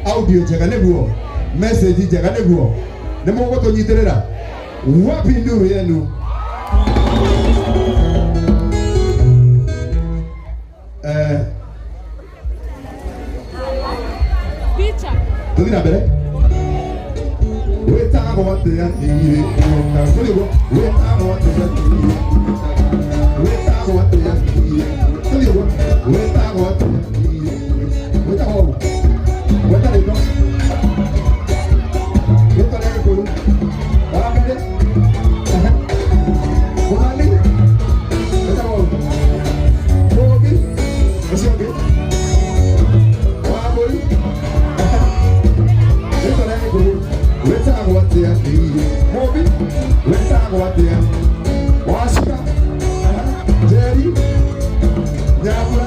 Audio chakanebuo message chakanebuo nemo goto nyiterera wapi nduru yenu picha tugina bere weta watu ya tiri na kuligo weta watu ya tiri weta watu ya tiri kuligo weta watu ya tiri weta watu what are you doing? What are you doing? What are you doing? What are you doing? What are you doing? What's your name? What are you doing? What are you doing? What's up? What are you doing? Mobi? What's up? What are you doing? Washka? Jerry? Nyabra?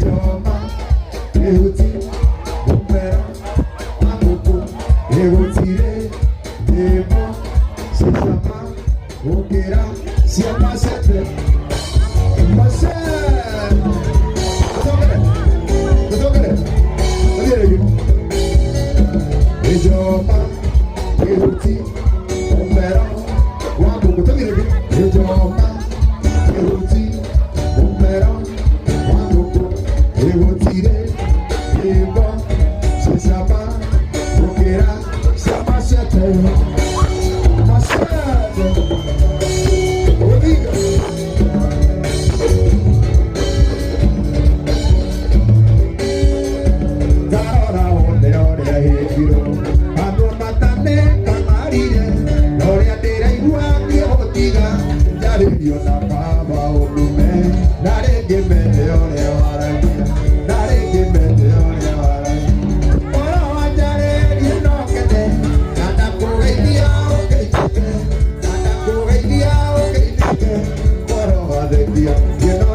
Ejoma, Ehuti, Opera, Agogo, Ehotire, Ebo, Sejama, Okera, Siapa Sete, Masel. Betul kan? Tadi lagi. Ejoma, Ehuti, Opera, Agogo, tadi lagi. Ejoma, Ehuti, Opera, Agogo, Ehotire, Ebo, Sejama, Okera, Siapa Sete, Masel. Obrigado. You know